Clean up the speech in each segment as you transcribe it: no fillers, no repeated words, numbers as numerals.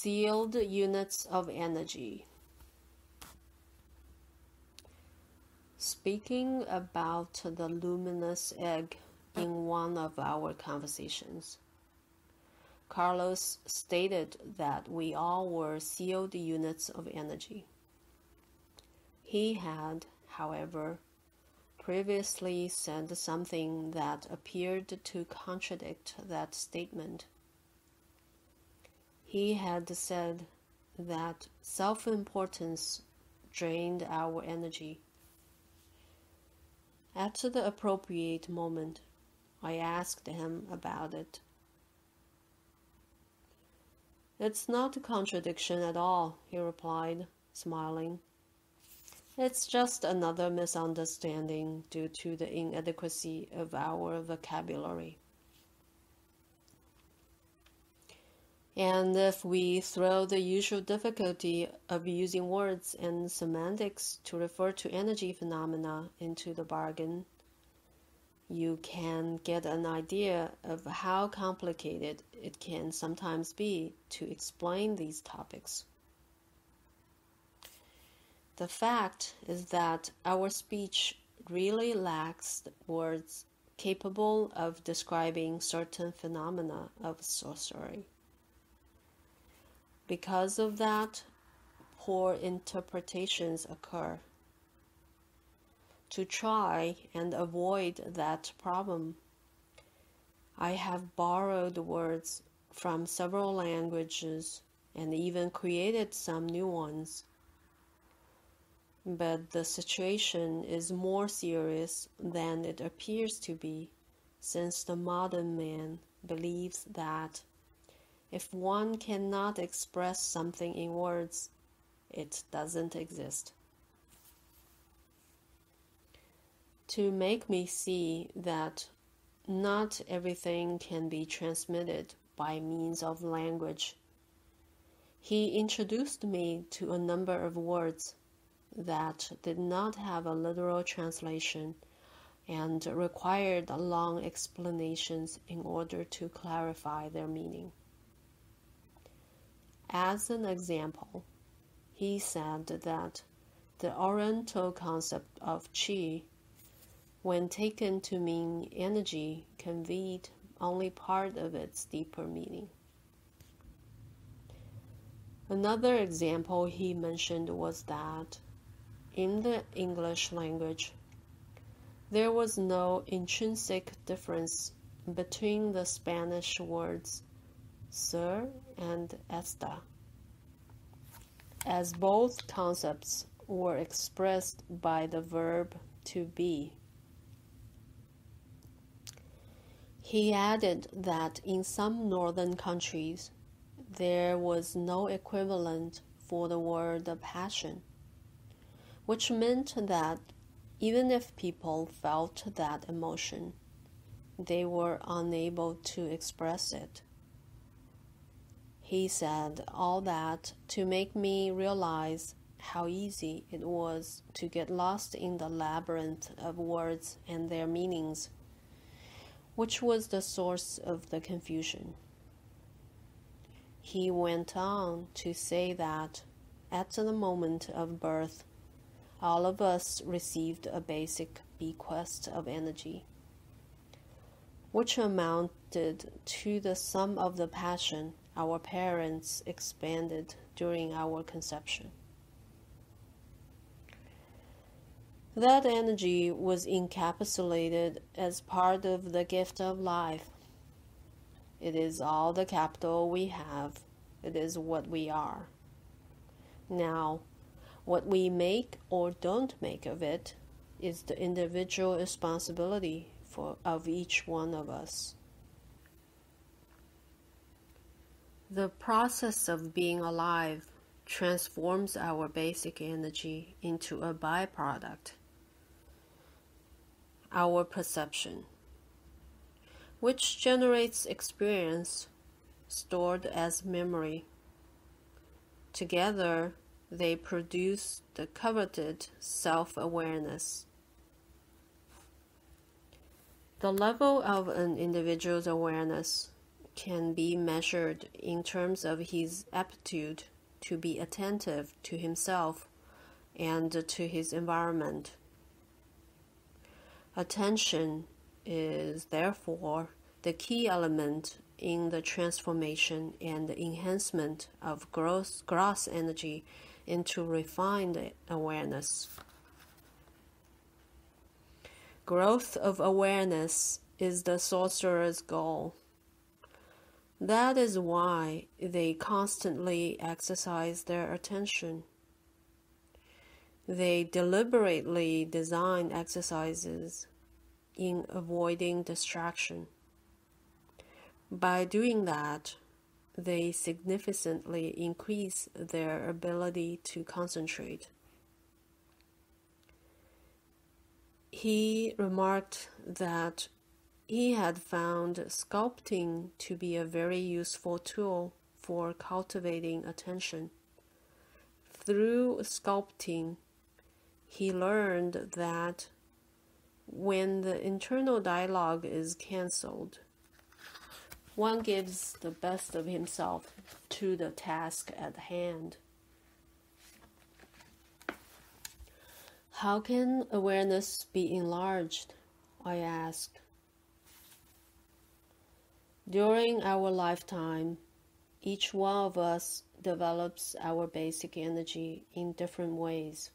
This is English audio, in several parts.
Sealed units of energy. Speaking about the luminous egg in one of our conversations, Carlos stated that we all were sealed units of energy. He had, however, previously said something that appeared to contradict that statement. He had said that self-importance drained our energy. At the appropriate moment, I asked him about it. "It's not a contradiction at all," he replied, smiling. "It's just another misunderstanding due to the inadequacy of our vocabulary. And if we throw the usual difficulty of using words and semantics to refer to energy phenomena into the bargain, you can get an idea of how complicated it can sometimes be to explain these topics. The fact is that our speech really lacks words capable of describing certain phenomena of sorcery. Because of that, poor interpretations occur. To try and avoid that problem, I have borrowed words from several languages and even created some new ones. But the situation is more serious than it appears to be, since the modern man believes that if one cannot express something in words, it doesn't exist. To make me see that not everything can be transmitted by means of language, he introduced me to a number of words that did not have a literal translation and required long explanations in order to clarify their meaning. As an example, he said that the Oriental concept of qi, when taken to mean energy, conveyed only part of its deeper meaning. Another example he mentioned was that in the English language, there was no intrinsic difference between the Spanish words ser and estar, as both concepts were expressed by the verb to be. He added that in some northern countries, there was no equivalent for the word passion, which meant that even if people felt that emotion, they were unable to express it. He said all that to make me realize how easy it was to get lost in the labyrinth of words and their meanings, which was the source of the confusion. He went on to say that at the moment of birth, all of us received a basic bequest of energy, which amounted to the sum of the passion our parents expended during our conception. That energy was encapsulated as part of the gift of life. It is all the capital we have. It is what we are. Now, what we make or don't make of it is the individual responsibility of each one of us. The process of being alive transforms our basic energy into a byproduct, our perception, which generates experience stored as memory. Together, they produce the coveted self-awareness. The level of an individual's awareness can be measured in terms of his aptitude to be attentive to himself and to his environment. Attention is therefore the key element in the transformation and enhancement of gross energy into refined awareness. Growth of awareness is the sorcerer's goal. That is why they constantly exercise their attention. They deliberately design exercises in avoiding distraction. By doing that, they significantly increase their ability to concentrate. He remarked that he had found sculpting to be a very useful tool for cultivating attention. Through sculpting, he learned that when the internal dialogue is cancelled, one gives the best of himself to the task at hand. How can awareness be enlarged? I asked. During our lifetime, each one of us develops our basic energy in different ways.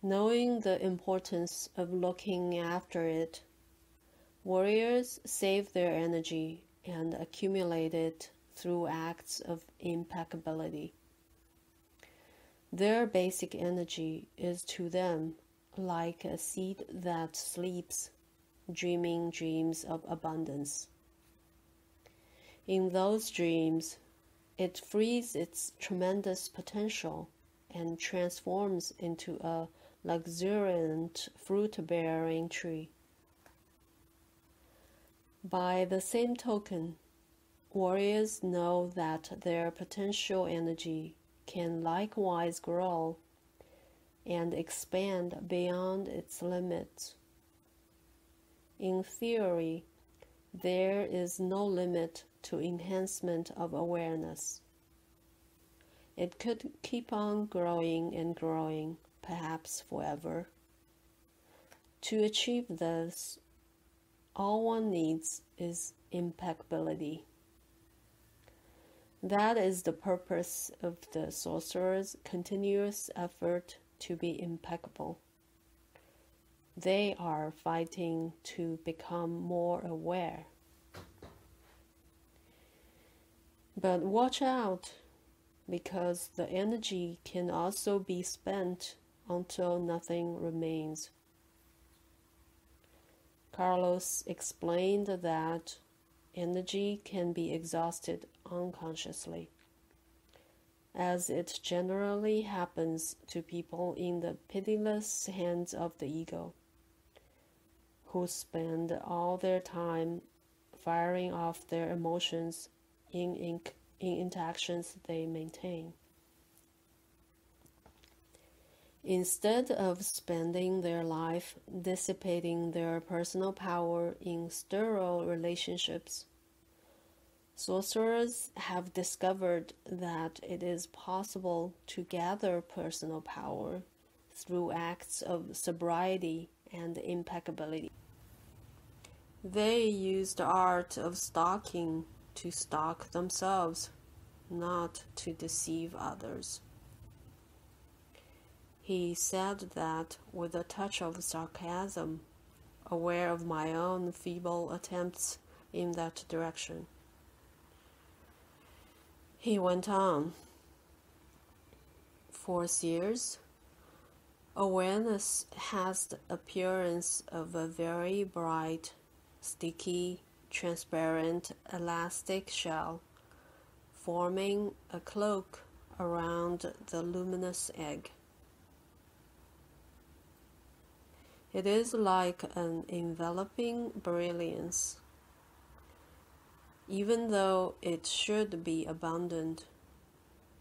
Knowing the importance of looking after it, warriors save their energy and accumulate it through acts of impeccability. Their basic energy is to them like a seed that sleeps, dreaming dreams of abundance. In those dreams, it frees its tremendous potential and transforms into a luxuriant fruit-bearing tree. By the same token, warriors know that their potential energy can likewise grow and expand beyond its limits. In theory, there is no limit to enhancement of awareness. It could keep on growing and growing, perhaps forever. To achieve this, all one needs is impeccability. That is the purpose of the sorcerer's continuous effort to be impeccable. They are fighting to become more aware. But watch out, because the energy can also be spent until nothing remains. Carlos explained that energy can be exhausted unconsciously, as it generally happens to people in the pitiless hands of the ego, who spend all their time firing off their emotions in interactions they maintain. Instead of spending their life dissipating their personal power in sterile relationships, sorcerers have discovered that it is possible to gather personal power through acts of sobriety and impeccability. They use the art of stalking to stalk themselves, not to deceive others. He said that with a touch of sarcasm, aware of my own feeble attempts in that direction. He went on. For seers, awareness has the appearance of a very bright, sticky, transparent, elastic shell, forming a cloak around the luminous egg. It is like an enveloping brilliance. Even though it should be abundant,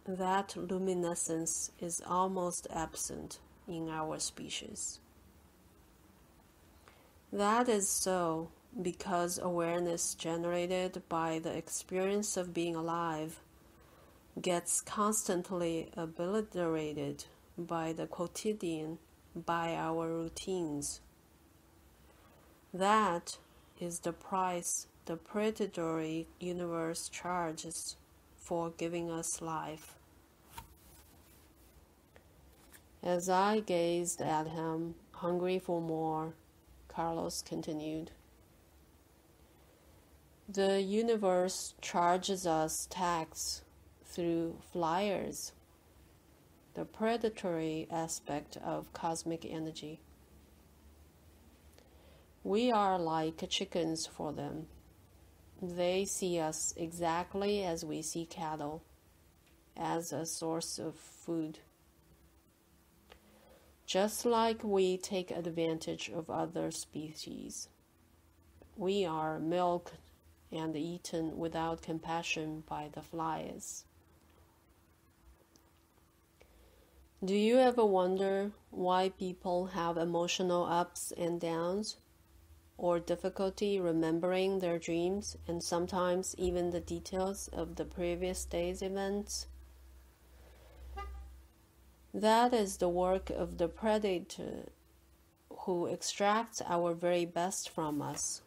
that luminescence is almost absent in our species. That is so because awareness generated by the experience of being alive gets constantly obliterated by the quotidian, by our routines. That is the price the predatory universe charges for giving us life. As I gazed at him, hungry for more, Carlos continued, the universe charges us tax through flyers, the predatory aspect of cosmic energy. We are like chickens for them. They see us exactly as we see cattle, as a source of food. Just like we take advantage of other species, we are milked and eaten without compassion by the flies. Do you ever wonder why people have emotional ups and downs, or difficulty remembering their dreams and sometimes even the details of the previous day's events? That is the work of the predator who extracts our very best from us.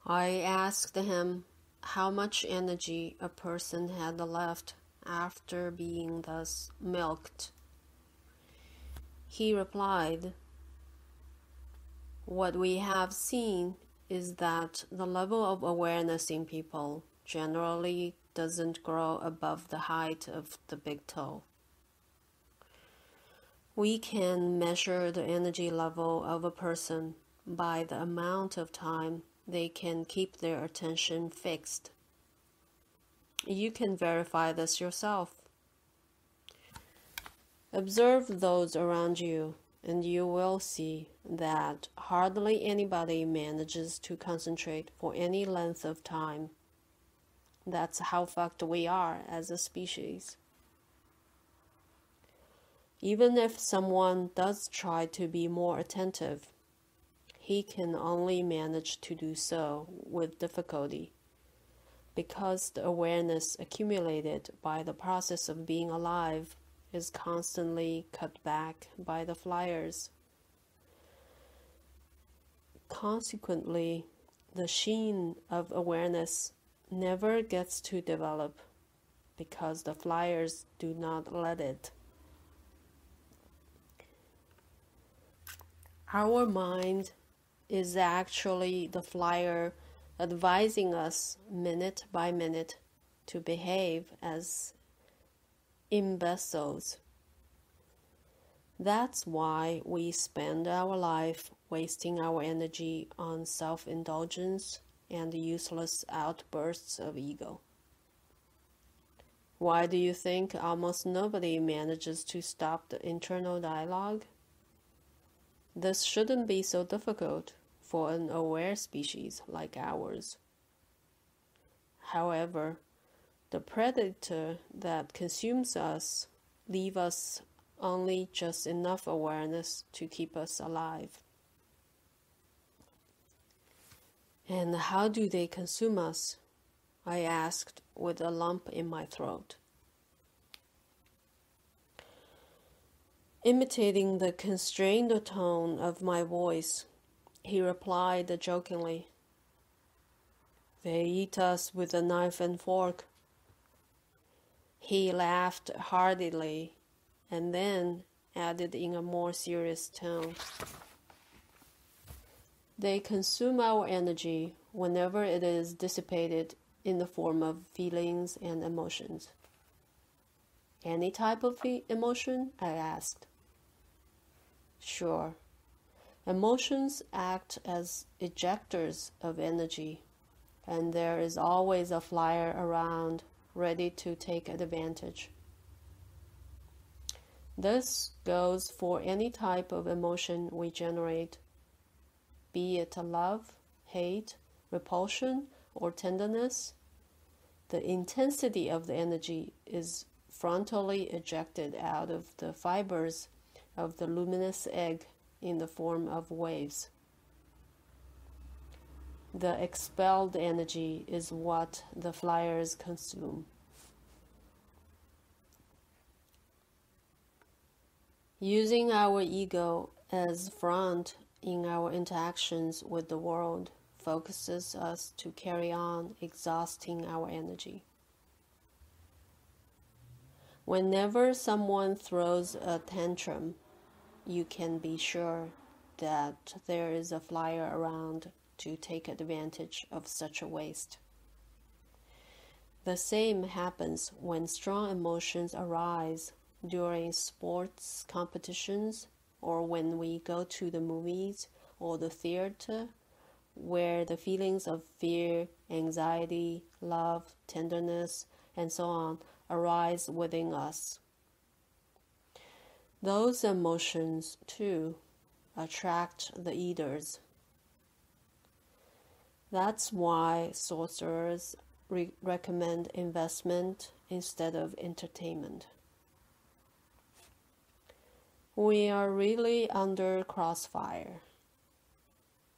I asked him how much energy a person had left after being thus milked. He replied, what we have seen is that the level of awareness in people generally doesn't grow above the height of the big toe. We can measure the energy level of a person by the amount of time they can keep their attention fixed. You can verify this yourself. Observe those around you, and you will see that hardly anybody manages to concentrate for any length of time. That's how fucked we are as a species. Even if someone does try to be more attentive, he can only manage to do so with difficulty, because the awareness accumulated by the process of being alive is constantly cut back by the flyers. Consequently, the sheen of awareness never gets to develop because the flyers do not let it. Our mind is actually the flyer advising us minute by minute to behave as imbeciles. That's why we spend our life wasting our energy on self-indulgence and useless outbursts of ego. Why do you think almost nobody manages to stop the internal dialogue? This shouldn't be so difficult for an aware species like ours. However, the predator that consumes us leaves us only just enough awareness to keep us alive. And how do they consume us? I asked with a lump in my throat. Imitating the constrained tone of my voice, he replied jokingly, "They eat us with a knife and fork." He laughed heartily and then added in a more serious tone, "They consume our energy whenever it is dissipated in the form of feelings and emotions." "Any type of emotion?" I asked. "Sure. Emotions act as ejectors of energy, and there is always a flyer around ready to take advantage. This goes for any type of emotion we generate, be it love, hate, repulsion, or tenderness. The intensity of the energy is frontally ejected out of the fibers of the luminous egg in the form of waves. The expelled energy is what the flyers consume. Using our ego as front in our interactions with the world focuses us to carry on exhausting our energy. Whenever someone throws a tantrum, you can be sure that there is a flyer around to take advantage of such a waste. The same happens when strong emotions arise during sports competitions or when we go to the movies or the theater, where the feelings of fear, anxiety, love, tenderness, and so on arise within us. Those emotions, too, attract the eaters. That's why sorcerers recommend investment instead of entertainment. We are really under crossfire.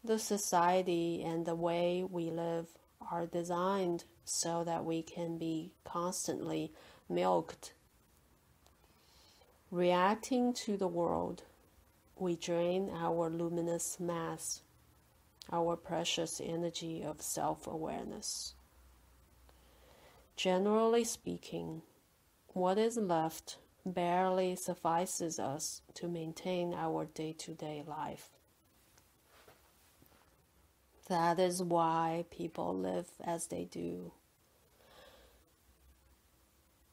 The society and the way we live are designed so that we can be constantly milked. Reacting to the world, we drain our luminous mass, our precious energy of self-awareness. Generally speaking, what is left barely suffices us to maintain our day-to-day life. That is why people live as they do.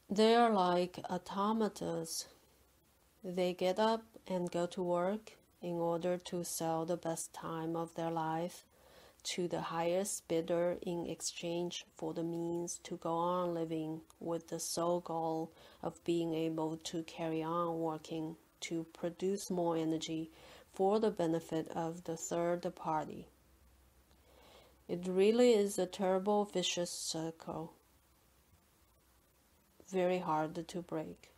They are like automatas. They get up and go to work in order to sell the best time of their life to the highest bidder in exchange for the means to go on living with the sole goal of being able to carry on working to produce more energy for the benefit of the third party. It really is a terrible vicious circle, very hard to break.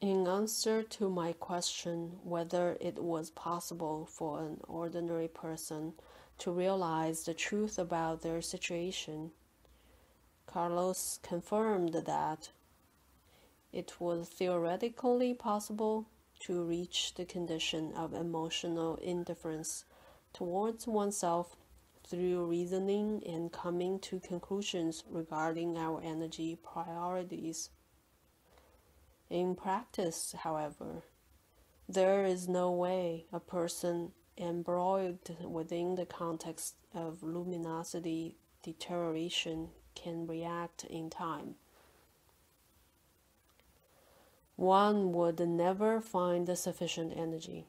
In answer to my question whether it was possible for an ordinary person to realize the truth about their situation, Carlos confirmed that it was theoretically possible to reach the condition of emotional indifference towards oneself through reasoning and coming to conclusions regarding our energy priorities. In practice, however, there is no way a person embroiled within the context of luminosity deterioration can react in time. One would never find the sufficient energy.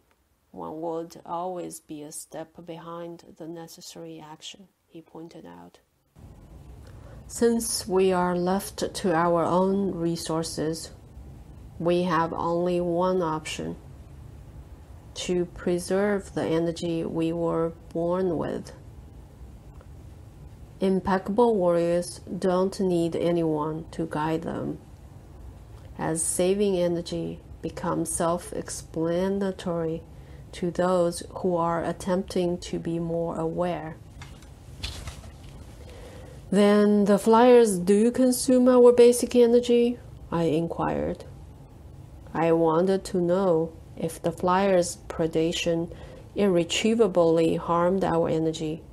One would always be a step behind the necessary action, he pointed out. Since we are left to our own resources, we have only one option: to preserve the energy we were born with. Impeccable warriors don't need anyone to guide them, as saving energy becomes self-explanatory to those who are attempting to be more aware. Then the flyers do consume our basic energy? I inquired. I wanted to know if the flyers' predation irretrievably harmed our energy,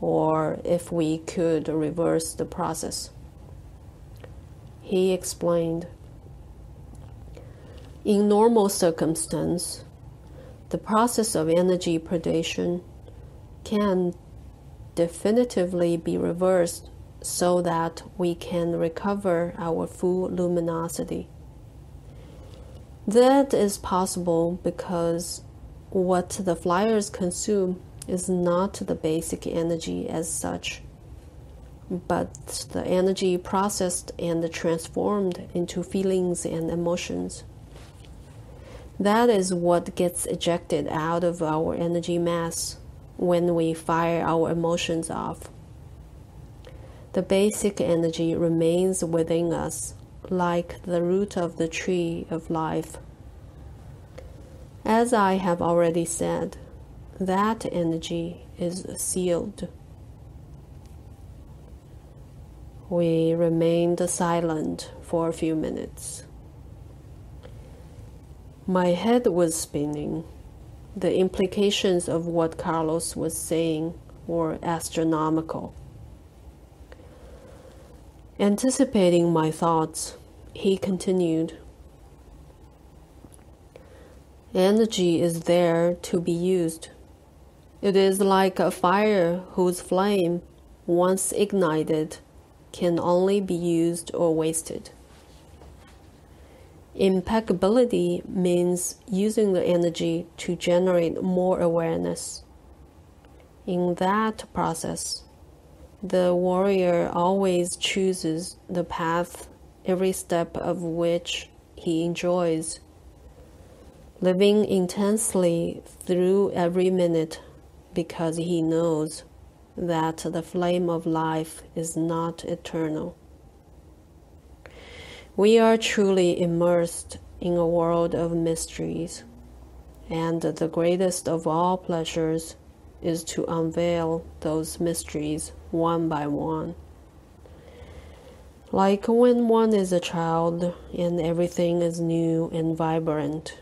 or if we could reverse the process. He explained. In normal circumstance, the process of energy predation can definitively be reversed so that we can recover our full luminosity. That is possible because what the flyers consume is not the basic energy as such, but the energy processed and transformed into feelings and emotions. That is what gets ejected out of our energy mass when we fire our emotions off. The basic energy remains within us, like the root of the tree of life. As I have already said, that energy is sealed. We remained silent for a few minutes. My head was spinning. The implications of what Carlos was saying were astronomical. Anticipating my thoughts, he continued, "Energy is there to be used. It is like a fire whose flame, once ignited, can only be used or wasted. Impeccability means using the energy to generate more awareness. In that process, the warrior always chooses the path every step of which he enjoys, living intensely through every minute because he knows that the flame of life is not eternal. We are truly immersed in a world of mysteries, and the greatest of all pleasures is to unveil those mysteries one by one. Like when one is a child and everything is new and vibrant.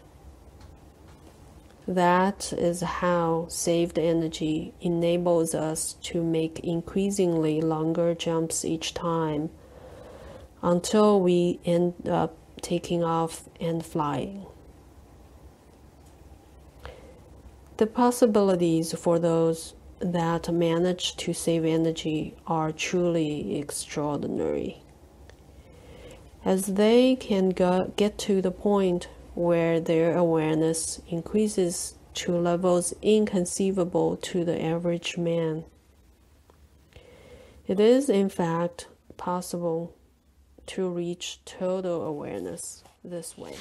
That is how saved energy enables us to make increasingly longer jumps each time until we end up taking off and flying. The possibilities for those that manage to save energy are truly extraordinary, as they can get to the point where their awareness increases to levels inconceivable to the average man. It is, in fact, possible to reach total awareness this way.